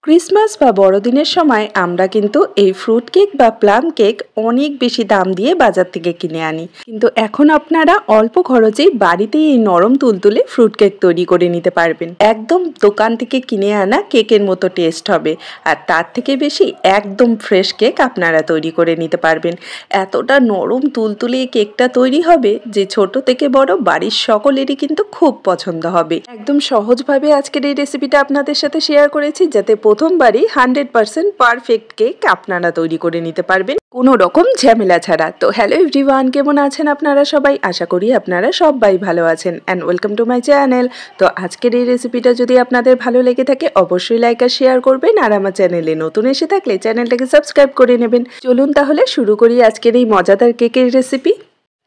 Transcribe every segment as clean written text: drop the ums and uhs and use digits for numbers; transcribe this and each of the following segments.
Christmas বা বড়দিনের সময় আমরা কিন্তু এই ফ্রুট কেক বা প্লাম কেক অনেক বেশি দাম দিয়ে বাজার থেকে কিনে আনি, কিন্তু এখন আপনারা অল্প খরচেই বাড়িতেই এই নরম তুলতুলে ফ্রুট কেক তৈরি করে নিতে পারবেন। একদম দোকান থেকে কিনে আনা কেকের মতো টেস্ট হবে, আর তার থেকে বেশি একদম ফ্রেশ কেক আপনারা তৈরি করে নিতে পারবেন। এতটা নরম তুলতুলে এই কেকটা তৈরি হবে যে ছোট থেকে বড় বাড়ির সকলেরই কিন্তু খুব পছন্দ হবে। একদম সহজভাবে আজকের এই রেসিপিটা আপনাদের সাথে শেয়ার করেছি, যাতে প্রথমবারই 100% পারফেক্ট কেক আপনারা তৈরি করে নিতে পারবেন কোনো রকম ঝামেলা ছাড়া। তো হ্যালো এভরিওয়ান, কেমন আছেন আপনারা সবাই? আশা করি আপনারা সবাই ভালো আছেন and welcome to my channel. তো আজকের এই রেসিপিটা যদি আপনাদের ভালো লেগে থাকে অবশ্যই লাইক আর শেয়ার করবেন, আর আমার চ্যানেলে নতুন এসে থাকলে চ্যানেলটাকে সাবস্ক্রাইব করে নেবেন। চলুন তাহলে শুরু করি আজকের এই মজাদার কেকের রেসিপি।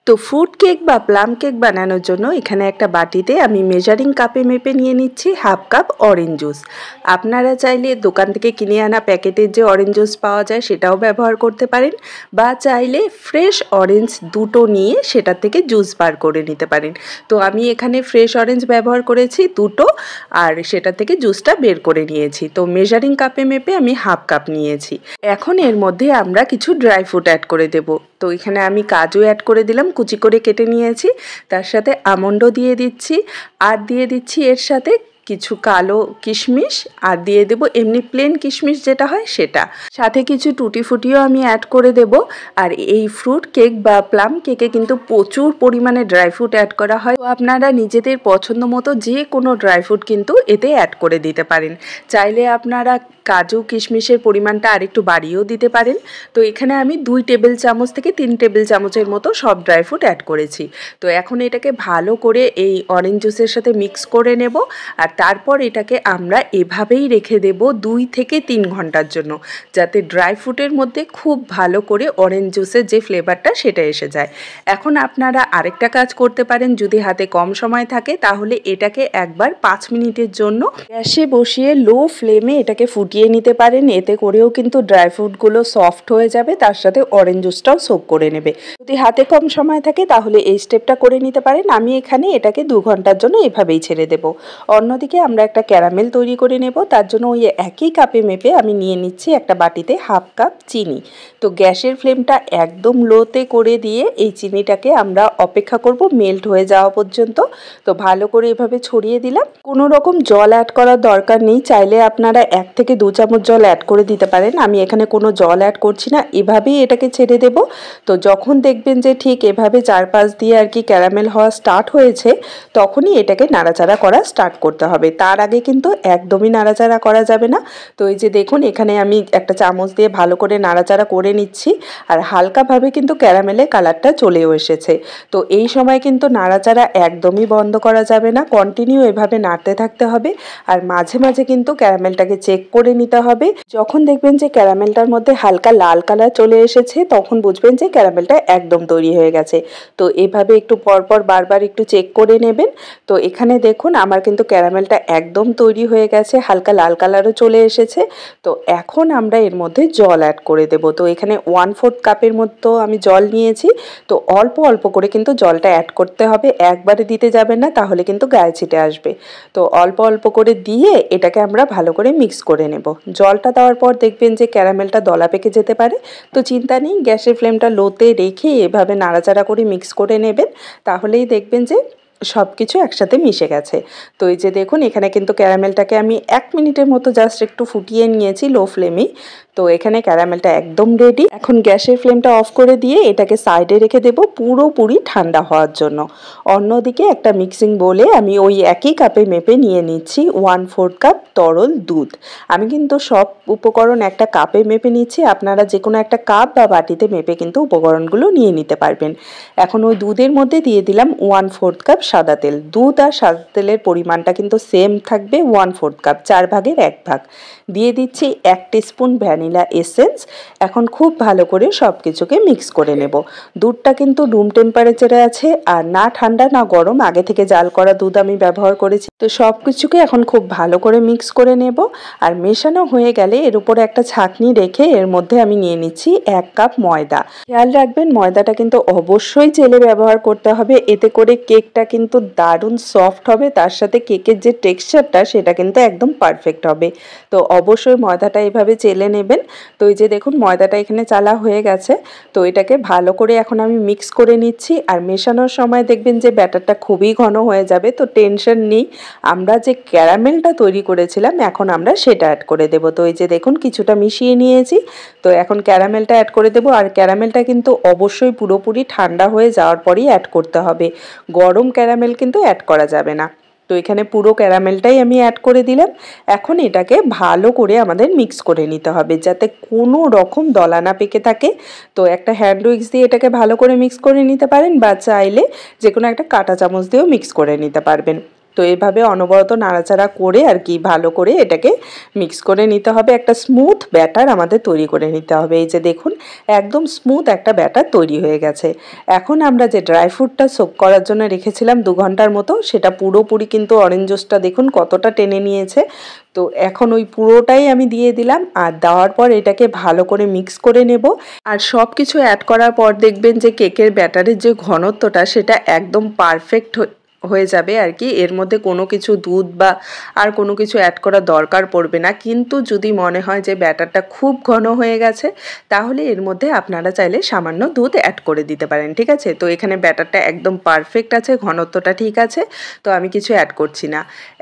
তো ফ্রুট কেক বা প্লাম কেক বানানোর জন্য এখানে একটা বাটিতে আমি মেজারিং কাপে মেপে নিয়ে নিচ্ছি হাফ কাপ অরেঞ্জ জুস। আপনারা চাইলে দোকান থেকে কিনে আনা প্যাকেটের যে অরেঞ্জ জুস পাওয়া যায় সেটাও ব্যবহার করতে পারেন, বা চাইলে ফ্রেশ অরেঞ্জ দুটো নিয়ে সেটা থেকে জুস বার করে নিতে পারেন। তো আমি এখানে ফ্রেশ অরেঞ্জ ব্যবহার করেছি দুটো, আর সেটা থেকে জুসটা বের করে নিয়েছি। তো মেজারিং কাপে মেপে আমি হাফ কাপ নিয়েছি। এখন এর মধ্যে আমরা কিছু ড্রাই ফ্রুট অ্যাড করে দেব। তো এখানে আমি কাজু অ্যাড করে দিলাম, কুচি করে কেটে নিয়েছি। তার সাথে আমন্ডও দিয়ে দিচ্ছি, আর দিয়ে দিচ্ছি এর সাথে কিছু কালো কিশমিশ, আর দিয়ে দেব এমনি প্লেন কিশমিশ যেটা হয় সেটা। সাথে কিছু টুটি ফুটিও আমি অ্যাড করে দেব। আর এই ফ্রুট কেক বা প্লাম কেকে কিন্তু প্রচুর পরিমাণে ড্রাই ফ্রুট অ্যাড করা হয়। তো আপনারা নিজেদের পছন্দ মতো যে কোনো ড্রাই ফ্রুট কিন্তু এতে অ্যাড করে দিতে পারেন। চাইলে আপনারা কাজু কিশমিশের পরিমাণটা আরেকটু বাড়িয়েও দিতে পারেন। তো এখানে আমি 2 টেবিল চামচ থেকে 3 টেবিল চামচের মতো সব ড্রাই ফ্রুট অ্যাড করেছি। তো এখন এটাকে ভালো করে এই অরেঞ্জ জুসের সাথে মিক্স করে নেব, আর তারপর এটাকে আমরা এভাবেই রেখে দেব 2 থেকে 3 ঘন্টার জন্য, যাতে ড্রাই ফ্রুটের মধ্যে খুব ভালো করে অরেঞ্জ জুসের যে ফ্লেভারটা সেটা এসে যায়। এখন আপনারা আরেকটা কাজ করতে পারেন, যদি হাতে কম সময় থাকে তাহলে এটাকে একবার 5 মিনিটের জন্য গ্যাসে বসিয়ে লো ফ্লেমে এটাকে ফুটিয়ে নিতে পারেন। এতে করেও কিন্তু ড্রাই ফ্রুটগুলো সফট হয়ে যাবে, তার সাথে অরেঞ্জ জুসটাও সোক করে নেবে। যদি হাতে কম সময় থাকে তাহলে এই স্টেপটা করে নিতে পারেন। আমি এখানে এটাকে 2 ঘন্টার জন্য এভাবেই ছেড়ে দেব। অন্যদিকে আমরা একটা ক্যারামেল তৈরি করে নেব। তার জন্য ওই একই কাপে মেপে আমি নিয়ে নিচ্ছি একটা বাটিতে হাফ কাপ চিনি। তো গ্যাসের ফ্লেমটা একদম লোতে করে দিয়ে এই চিনিটাকে আমরা অপেক্ষা করব মেল্ট হয়ে যাওয়া পর্যন্ত। তো ভালো করে এভাবে ছড়িয়ে দিলাম। কোনো রকম জল অ্যাড করার দরকার নেই, চাইলে আপনারা 1 থেকে 2 চামচ জল অ্যাড করে দিতে পারেন। আমি এখানে কোনো জল অ্যাড করছি না, এভাবেই এটাকে ছেড়ে দেব। তো যখন দেখবেন যে ঠিক এভাবে চারপাশ দিয়ে আর কি ক্যারামেল হওয়া স্টার্ট হয়েছে, তখনই এটাকে নাড়াচাড়া করা স্টার্ট করতে হবে। তার আগে কিন্তু একদমই নাড়াচাড়া করা যাবে না। তো এই যে দেখুন, এখানে আমি একটা চামচ দিয়ে ভালো করে নাড়াচাড়া করে নিচ্ছি, আর হালকাভাবে কিন্তু ক্যারামেলের কালারটা চলেও এসেছে। তো এই সময় কিন্তু নাড়াচাড়া একদমই বন্ধ করা যাবে না, কন্টিনিউ এভাবে নাড়তে থাকতে হবে। আর মাঝে মাঝে কিন্তু ক্যারামেলটাকে চেক করে নিতে হবে। যখন দেখবেন যে ক্যারামেলটার মধ্যে হালকা লাল কালার চলে এসেছে, তখন বুঝবেন যে ক্যারামেলটা একদম তৈরি হয়ে গেছে। তো এভাবে একটু পরপর বারবার একটু চেক করে নেবেন। তো এখানে দেখুন আমার কিন্তু ক্যারামেলটা একদম তৈরি হয়ে গেছে, হালকা লাল কালারও চলে এসেছে। তো এখন আমরা এর মধ্যে জল অ্যাড করে দেব। তো এখানে 1/4 কাপের মতো আমি জল নিয়েছি। তো অল্প অল্প করে কিন্তু জলটা অ্যাড করতে হবে, একবারে দিতে যাবেন না, তাহলে কিন্তু গায়ে ছিটে আসবে। তো অল্প অল্প করে দিয়ে এটাকে আমরা ভালো করে মিক্স করে নেব। জলটা দেওয়ার পর দেখবেন যে ক্যারামেলটা দলা পেকে যেতে পারে, তো চিন্তা নেই, গ্যাসের ফ্লেমটা লোতে রেখে এভাবে নাড়াচাড়া করে মিক্স করে নেবেন। তাহলেই দেখবেন যে সব কিছু একসাথে মিশে গেছে। তো এই যে দেখুন, এখানে কিন্তু ক্যারামেলটাকে আমি 1 মিনিটের মতো জাস্ট একটু ফুটিয়ে নিয়েছি লো ফ্লেমেই। তো এখানে ক্যারামেলটা একদম রেডি। এখন গ্যাসের ফ্লেমটা অফ করে দিয়ে এটাকে সাইডে রেখে দেব পুরোপুরি ঠান্ডা হওয়ার জন্য। অন্যদিকে একটা মিক্সিং বোলে আমি ওই একই কাপে মেপে নিয়ে নিচ্ছি 1/4 কাপ তরল দুধ। আমি কিন্তু সব উপকরণ একটা কাপে মেপে নিচ্ছি, আপনারা যে কোনো একটা কাপ বা বাটিতে মেপে কিন্তু উপকরণগুলো নিয়ে নিতে পারবেন। এখন ওই দুধের মধ্যে দিয়ে দিলাম 1/4 কাপ সাদা তেল। দুধ আর সাদা তেলের পরিমাণটা কিন্তু সেম থাকবে, 1/4 কাপ, 4 ভাগের 1 ভাগ। দিয়ে দিচ্ছি 1 টিস্পুন ভ্যানিলা এসেন্স। এখন খুব ভালো করে সব কিছুকে মিক্স করে নেব। দুধটা কিন্তু রুম টেম্পারেচারে আছে, আর না ঠান্ডা না গরম, আগে থেকে জাল করা দুধ আমি ব্যবহার করেছি। তো সব কিছুকে এখন খুব ভালো করে মিক্স করে নেব। আর মেশানো হয়ে গেলে এর উপরে একটা ছাঁকনি রেখে এর মধ্যে আমি নিয়ে নিচ্ছি 1 কাপ ময়দা। খেয়াল রাখবেন ময়দাটা কিন্তু অবশ্যই চেলে ব্যবহার করতে হবে, এতে করে কেকটাকে কিন্তু দারুণ সফট হবে, তার সাথে কেকের যে টেক্সচারটা সেটা কিন্তু একদম পারফেক্ট হবে। তো অবশ্যই ময়দাটা এভাবে চেলে নেবেন। তো এই যে দেখুন ময়দাটা এখানে চালা হয়ে গেছে। তো এটাকে ভালো করে এখন আমি মিক্স করে নিচ্ছি। আর মেশানোর সময় দেখবেন যে ব্যাটারটা খুবই ঘন হয়ে যাবে, তো টেনশন নেই। আমরা যে ক্যারামেলটা তৈরি করেছিলাম এখন আমরা সেটা অ্যাড করে দেব। তো এই যে দেখুন কিছুটা মিশিয়ে নিয়েছি। তো এখন ক্যারামেলটা অ্যাড করে দেব। আর ক্যারামেলটা কিন্তু অবশ্যই পুরোপুরি ঠান্ডা হয়ে যাওয়ার পরই অ্যাড করতে হবে, গরম ক্যারামেল কিন্তু অ্যাড করা যাবে না। তো এখানে পুরো ক্যারামেলটাই আমি অ্যাড করে দিলাম। এখন এটাকে ভালো করে আমাদের মিক্স করে নিতে হবে যাতে কোনো রকম দলা না পেকে থাকে। তো একটা হ্যান্ড উইক্স দিয়ে এটাকে ভালো করে মিক্স করে নিতে পারেন, বা চাইলে যে কোনো একটা কাঁটা চামচ দিয়েও মিক্স করে নিতে পারবেন। তো এভাবে অনবরত নাড়াচাড়া করে আর কি ভালো করে এটাকে মিক্স করে নিতে হবে। একটা স্মুথ ব্যাটার আমাদের তৈরি করে নিতে হবে। এই যে দেখুন একদম স্মুথ একটা ব্যাটার তৈরি হয়ে গেছে। এখন আমরা যে ড্রাই ফ্রুটটা সোক করার জন্য রেখেছিলাম 2 ঘন্টার মতো, সেটা পুরোপুরি কিন্তু অরেঞ্জ জুসটা দেখুন কতটা টেনে নিয়েছে। তো এখন ওই পুরোটাই আমি দিয়ে দিলাম, আর দেওয়ার পর এটাকে ভালো করে মিক্স করে নেব। আর সব কিছু অ্যাড করার পর দেখবেন যে কেকের ব্যাটারের যে ঘনত্বটা সেটা একদম পারফেক্ট হয়ে যাবে আর কি। এর মধ্যে কোনো কিছু দুধ বা আর কোনো কিছু অ্যাড করার দরকার পড়বে না। কিন্তু যদি মনে হয় যে ব্যাটারটা খুব ঘন হয়ে গেছে তাহলে এর মধ্যে আপনারা চাইলে সামান্য দুধ অ্যাড করে দিতে পারেন, ঠিক আছে। তো এখানে ব্যাটারটা একদম পারফেক্ট আছে, ঘনত্বটা ঠিক আছে, তো আমি কিছু অ্যাড করছি না।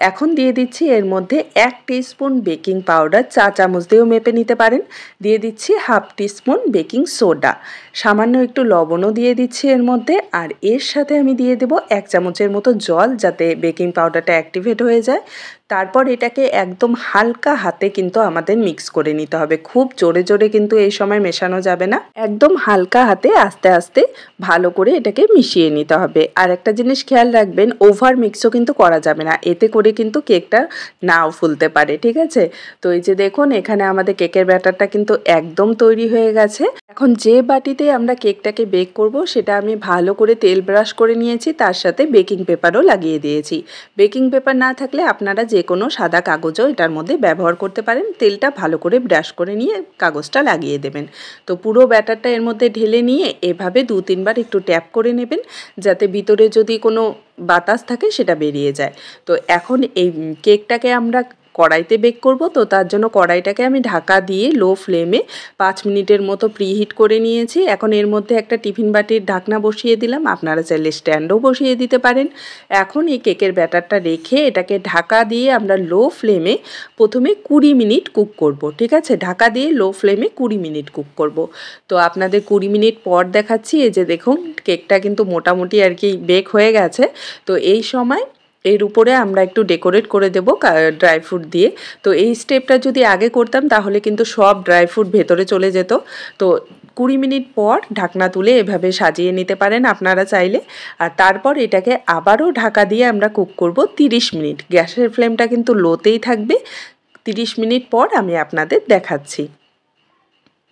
এখন দিয়ে দিচ্ছি এর মধ্যে 1 টিস্পুন বেকিং পাউডার, চা চামচ দিয়েও মেপে নিতে পারেন। দিয়ে দিচ্ছি 1/2 টিস্পুন বেকিং সোডা, সামান্য একটু লবণও দিয়ে দিচ্ছি এর মধ্যে। আর এর সাথে আমি দিয়ে দেবো 1 চামচের মতো জল, যাতে বেকিং পাউডারটা অ্যাক্টিভেট হয়ে যায়। তারপর এটাকে একদম হালকা হাতে কিন্তু আমাদের মিক্স করে নিতে হবে, খুব জোরে জোরে কিন্তু এই সময় মেশানো যাবে না, একদম হালকা হাতে আস্তে আস্তে ভালো করে এটাকে মিশিয়ে নিতে হবে। আর একটা জিনিস খেয়াল রাখবেন, ওভার মিক্সও কিন্তু করা যাবে না, এতে করে কিন্তু কেকটা নাও ফুলতে পারে, ঠিক আছে। তো এই যে দেখুন এখানে আমাদের কেকের ব্যাটারটা কিন্তু একদম তৈরি হয়ে গেছে। এখন যে বাটিতে আমরা কেকটাকে বেক করব সেটা আমি ভালো করে তেল ব্রাশ করে নিয়েছি, তার সাথে বেকিং পেপারও লাগিয়ে দিয়েছি। বেকিং পেপার না থাকলে আপনারা যে কোনো সাদা কাগজও এটার মধ্যে ব্যবহার করতে পারেন। তেলটা ভালো করে ব্রাশ করে নিয়ে কাগজটা লাগিয়ে দেবেন। তো পুরো ব্যাটারটা এর মধ্যে ঢেলে নিয়ে এভাবে 2-3 বার একটু ট্যাপ করে নেবেন, যাতে ভিতরে যদি কোনো বাতাস থাকে সেটা বেরিয়ে যায়। তো এখন এই কেকটাকে আমরা কড়াইতে বেক করব, তো তার জন্য কড়াইটাকে আমি ঢাকা দিয়ে লো ফ্লেমে 5 মিনিটের মতো প্রিহিট করে নিয়েছি। এখন এর মধ্যে একটা টিফিন বাটির ঢাকনা বসিয়ে দিলাম, আপনারা চাইলে স্ট্যান্ডও বসিয়ে দিতে পারেন। এখন এই কেকের ব্যাটারটা রেখে এটাকে ঢাকা দিয়ে আমরা লো ফ্লেমে প্রথমে 20 মিনিট কুক করব, ঠিক আছে। ঢাকা দিয়ে লো ফ্লেমে 20 মিনিট কুক করব। তো আপনাদের 20 মিনিট পর দেখাচ্ছি। এই যে দেখুন কেকটা কিন্তু মোটামুটি আর কি বেক হয়ে গেছে। তো এই সময় এর উপরে আমরা একটু ডেকোরেট করে দেবো ড্রাই ফ্রুট দিয়ে। তো এই স্টেপটা যদি আগে করতাম তাহলে কিন্তু সব ড্রাই ফ্রুট ভেতরে চলে যেত। তো 20 মিনিট পর ঢাকনা তুলে এভাবে সাজিয়ে নিতে পারেন আপনারা চাইলে। আর তারপর এটাকে আবারও ঢাকা দিয়ে আমরা কুক করব 30 মিনিট। গ্যাসের ফ্লেমটা কিন্তু লোতেই থাকবে। 30 মিনিট পর আমি আপনাদের দেখাচ্ছি।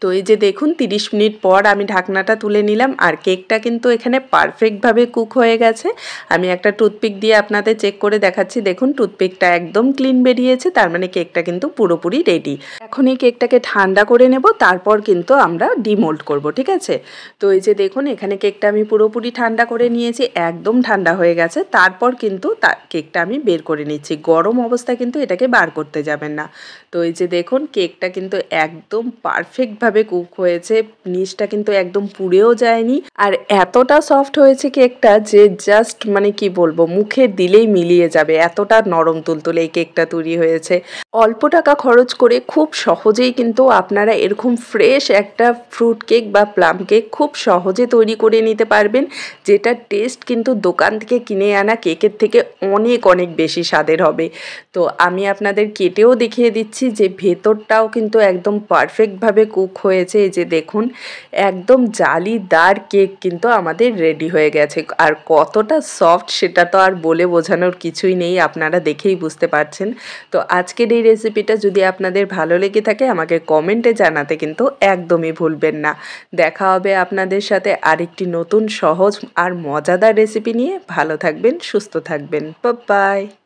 তো এই যে দেখুন 30 মিনিট পর আমি ঢাকনাটা তুলে নিলাম, আর কেকটা কিন্তু এখানে পারফেক্টভাবে কুক হয়ে গেছে। আমি একটা টুথপিক দিয়ে আপনাদের চেক করে দেখাচ্ছি। দেখুন টুথপিকটা একদম ক্লিন বেরিয়েছে, তার মানে কেকটা কিন্তু পুরোপুরি রেডি। এখন এই কেকটাকে ঠান্ডা করে নেব, তারপর কিন্তু আমরা ডিমোল্ড করব, ঠিক আছে। তো এই যে দেখুন এখানে কেকটা আমি পুরোপুরি ঠান্ডা করে নিয়েছি, একদম ঠান্ডা হয়ে গেছে। তারপর কিন্তু কেকটা আমি বের করে নিচ্ছি, গরম অবস্থায় কিন্তু এটাকে বার করতে যাবেন না। তো এই যে দেখুন কেকটা কিন্তু একদম পারফেক্টভাবে কুক হয়েছে, নিচটা কিন্তু একদম পুড়েও যায়নি। আর এতটা সফট হয়েছে কেকটা যে জাস্ট মানে কি বলবো, মুখে দিলেই মিলিয়ে যাবে, এতটা নরম তুলতুলে এই কেকটা তৈরি হয়েছে। অল্প টাকা খরচ করে খুব সহজেই কিন্তু আপনারা এরকম ফ্রেশ একটা ফ্রুট কেক বা প্লাম কেক খুব সহজে তৈরি করে নিতে পারবেন, যেটা টেস্ট কিন্তু দোকান থেকে কিনে আনা কেকের থেকে অনেক অনেক বেশি স্বাদের হবে। তো আমি আপনাদের কেটেও দেখিয়ে দিচ্ছি যে ভেতরটাও কিন্তু একদম পারফেক্টভাবে কুক হয়েছে। এই যে দেখুন একদম জালিদার কেক কিন্তু আমাদের রেডি হয়ে গেছে। আর কতটা সফট সেটা তো আর বলে বোঝানোর কিছুই নেই, আপনারা দেখেই বুঝতে পারছেন। তো আজকের এই রেসিপিটা যদি আপনাদের ভালো লেগে থাকে আমাকে কমেন্টে জানাতে কিন্তু একদমই ভুলবেন না। দেখা হবে আপনাদের সাথে আরেকটি নতুন সহজ আর মজাদার রেসিপি নিয়ে। ভালো থাকবেন, সুস্থ থাকবেন, বাই বাই।